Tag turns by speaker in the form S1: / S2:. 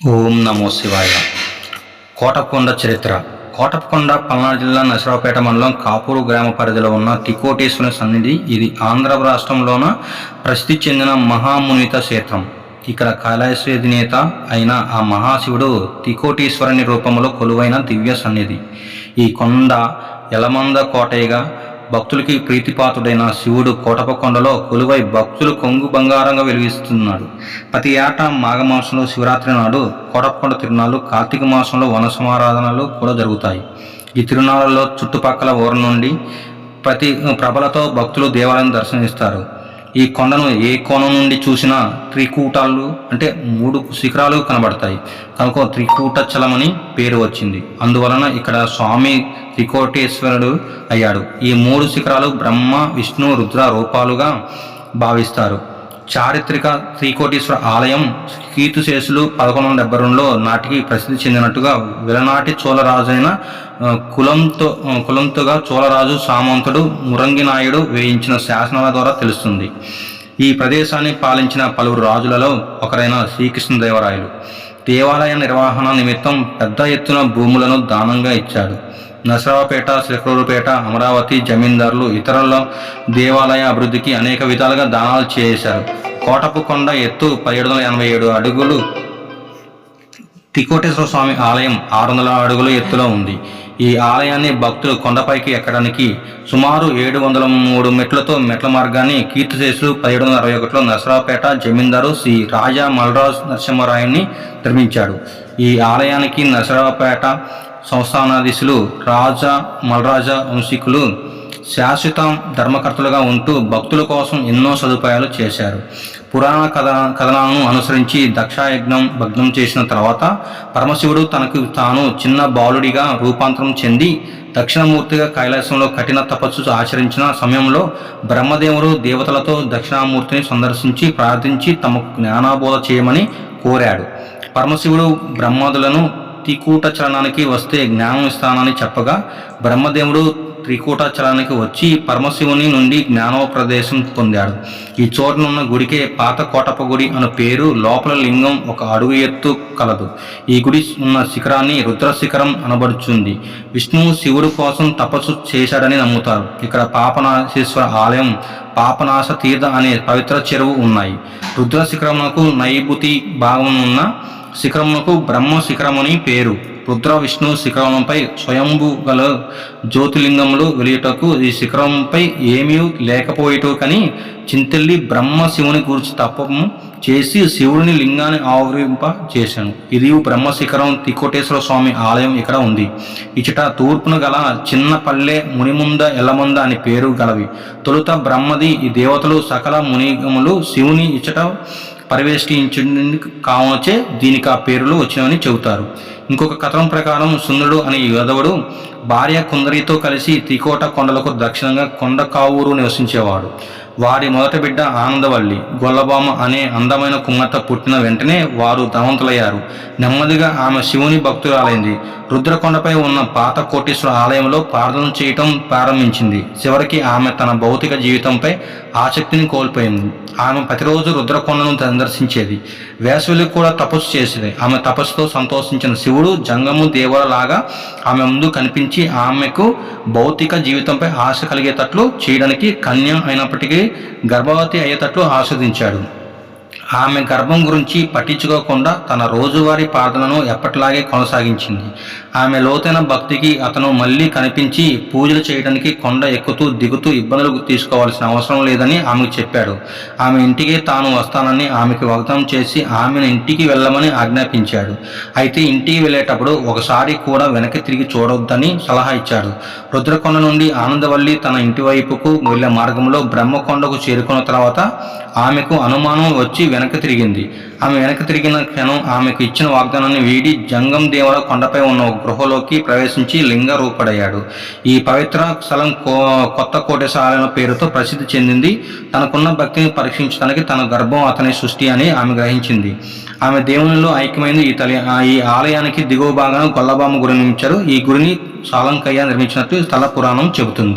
S1: ఓం నమో శివాయ. కోటప్పకొండ చరిత్ర. కోటప్పకొండ పల్నాడు జిల్లా నరసరావుపేట మండలం కాపూరు గ్రామ పరిధిలో ఉన్న తికోటేశ్వరుని సన్నిధి. ఇది ఆంధ్ర రాష్ట్రంలోన ప్రసిద్ధి చెందిన మహామునిత క్షేత్రం. ఇక్కడ కైలాసాధినేత అయిన ఆ మహాశివుడు తికోటేశ్వరుని రూపంలో కొలువైన దివ్య సన్నిధి. ఈ కొండ యలమంద కోటయ్యగా భక్తులకి ప్రీతిపాత్రుడైన శివుడు కోటప్పకొండలో కొలువై భక్తులు కొంగు బంగారంగా వెలిగిస్తున్నాడు. ప్రతి ఏటా మాఘమాసంలో శివరాత్రి నాడు కోటప్పకొండ తిరునాళ్ళు, కార్తీక మాసంలో వన సమారాధనలు కూడా జరుగుతాయి. ఈ తిరునాళ్ళలో చుట్టుపక్కల ఊరు నుండి ప్రతి ప్రభలతో భక్తులు దేవాలయం దర్శనమిస్తారు. ఈ కొండను ఏ కోణం నుండి చూసినా త్రికూటాలు అంటే 3 శిఖరాలు కనబడతాయి కనుక త్రికూటచలమని పేరు వచ్చింది. అందువలన ఇక్కడ స్వామి త్రికోటేశ్వరుడు అయ్యాడు. ఈ 3 శిఖరాలు బ్రహ్మ, విష్ణు, రుద్ర రూపాలుగా భావిస్తారు. చారిత్రక త్రికోటేశ్వర ఆలయం కీర్తిశేషులు 1172లో నాటికి ప్రసిద్ధి చెందినట్టుగా వెలనాటి చోళరాజైన కులంతుగా చోళరాజు సామంతుడు మురంగినాయుడు వేయించిన శాసనాల ద్వారా తెలుస్తుంది. ఈ ప్రదేశాన్ని పాలించిన పలువురు రాజులలో ఒకరైన శ్రీకృష్ణదేవరాయలు దేవాలయ నిర్వహణ నిమిత్తం పెద్ద ఎత్తున భూములను దానంగా ఇచ్చాడు. నరసరావుపేట, శ్రీకృష్ణపేట, అమరావతి జమీందారులు ఇతరుల దేవాలయ అభివృద్ధికి అనేక విధాలుగా దానాలు చేశారు. కోటప్పకొండ ఎత్తు 1787 అడుగులు. తికోటేశ్వర స్వామి ఆలయం 600 అడుగుల ఎత్తులో ఉంది. ఈ ఆలయాన్ని భక్తులు కొండపైకి ఎక్కడానికి సుమారు 703 మెట్లతో మెట్ల మార్గాన్ని కీర్తిశేషులు 1761లో నరసరావుపేట జమీందారు శ్రీ రాజా మల్రాజ్ నరసింహరాయుని నిర్మించాడు. ఈ ఆలయానికి నరసరావుపేట సంస్థానాధీశులు రాజా మల్రాజా వంశీకులు శాశ్వత ధర్మకర్తలుగా ఉంటూ భక్తుల కోసం ఎన్నో సదుపాయాలు చేశారు. పురాణ కథనాలను అనుసరించి దక్షయజ్ఞం భగ్నం చేసిన తర్వాత పరమశివుడు తనకు తాను చిన్న బాలుడిగా రూపాంతరం చెంది దక్షిణామూర్తిగా కైలాసంలో కఠిన తపస్సు ఆచరించిన సమయంలో బ్రహ్మదేవుడు దేవతలతో దక్షిణామూర్తిని సందర్శించి ప్రార్థించి తమకు జ్ఞానాబోధ చేయమని కోరాడు. పరమశివుడు బ్రహ్మాదులను త్రికూటచలనానికి వస్తే జ్ఞానం ఇస్తానని చెప్పగా బ్రహ్మదేవుడు త్రికూటచలానికి వచ్చి పరమశివుని నుండి జ్ఞానోపదేశం పొందాడు. ఈ చోటనున్న గుడికే పాత కోటప్ప గుడి అను పేరు. లోపల లింగం 1 అడుగు ఎత్తు కలదు. ఈ గుడి ఉన్న శిఖరాన్ని రుద్ర శిఖరం అనబడుచుంది. విష్ణువు శివుడు కోసం తపస్సు చేశాడని నమ్ముతారు. ఇక్కడ పాపనాశేశ్వర ఆలయం, పాపనాశ తీర్థ అనే పవిత్ర చెరువు ఉన్నాయి. రుద్ర శిఖరమునకు నైరుతి భాగమున్న శిఖరమునకు బ్రహ్మ శిఖరమని పేరు. రుద్ర విష్ణు శిఖరంపై స్వయంభూ గల జ్యోతిలింగములు వెలియుటకు ఈ శిఖరంపై ఏమీ లేకపోయేటో కానీ చింతెల్లి బ్రహ్మ శివుని గురించి తపము చేసి శివుడిని లింగాన్ని ఆవరింప చేశాను. ఇది బ్రహ్మ శిఖరం. తికోటేశ్వర స్వామి ఆలయం ఇక్కడ ఉంది. ఇచట తూర్పున గల చిన్న పల్లె మునిముంద ఎల్లమంద అని పేరు గలవి. తొలుత బ్రహ్మది. ఈ దేవతలు సకల మునిగములు శివుని ఇచట పరివేష్టించింది కావనచే దీనికి ఆ పేర్లు వచ్చినవని చెబుతారు. ఇంకొక కథనం ప్రకారం సుందరుడు అనే యోధవుడు భార్య కుందరితో కలిసి త్రికోట కొండలకు దక్షిణంగా కొండకావూరు నివసించేవాడు. వారి మొదటి బిడ్డ ఆనందవల్లి గొల్లబామ అనే అందమైన కుమార్తె పుట్టిన వెంటనే వారు ధనవంతులయ్యారు. నెమ్మదిగా ఆమె శివుని భక్తురాలైంది. రుద్రకొండపై ఉన్న పాత కోటేశ్వర ఆలయంలో ప్రార్థన చేయటం ప్రారంభించింది. చివరికి ఆమె తన భౌతిక జీవితంపై ఆసక్తిని కోల్పోయింది. ఆమె ప్రతిరోజు రుద్రకొండను సందర్శించేది. వేసవిలో కూడా తపస్సు చేసేది. ఆమె తపస్సుతో సంతోషించిన శివుడు జంగము దేవులలాగా ఆమె ముందు కనిపించి ఆమెకు భౌతిక జీవితంపై ఆశ కలిగేటట్లు చేయడానికి కన్య అయినప్పటికీ గర్భవతి అయ్యేటట్లు ఆస్వాదించాడు. ఆమె గర్భం గురించి పట్టించుకోకుండా తన రోజువారీ ప్రార్థనను ఎప్పటిలాగే కొనసాగించింది. ఆమె లోతైన భక్తికి అతను మళ్ళీ కనిపించి పూజలు చేయడానికి కొండ ఎక్కుతూ దిగుతూ ఇబ్బందులు తీసుకోవాల్సిన అవసరం లేదని ఆమెకు చెప్పాడు. ఆమె ఇంటికి తాను వస్తానని ఆమెకు వాగ్దానం చేసి ఆమెను ఇంటికి వెళ్ళమని ఆజ్ఞాపించాడు. అయితే ఇంటికి వెళ్ళేటప్పుడు ఒకసారి కూడా వెనక్కి తిరిగి చూడొద్దని సలహా ఇచ్చాడు. రుద్రకొండ నుండి ఆనందవల్లి తన ఇంటి వైపుకు వెళ్లే మార్గంలో బ్రహ్మకొండకు చేరుకున్న తర్వాత ఆమెకు అనుమానం వచ్చి వెనక్కి తిరిగింది. ఆమె వెనక్కి తిరిగిన క్షణం ఆమెకు ఇచ్చిన వాగ్దానాన్ని వీడి జంగం దేవుల కొండపై ఉన్న ఒక గృహలోకి ప్రవేశించి లింగ రూపడయ్యాడు. ఈ పవిత్ర స్థలం కొత్త కోటేశ్వర పేరుతో ప్రసిద్ధి చెందింది. తనకున్న భక్తిని పరీక్షించడానికి తన గర్భం అతని సృష్టి అని ఆమె గ్రహించింది. ఆమె దేవునిలో ఐక్యమైంది. ఈ ఆలయానికి దిగువ భాగాన గొల్లబామ గుడి నిర్మించారు. ఈ గుడిని సాలంకయ్య నిర్మించినట్టు స్థల పురాణం చెబుతుంది.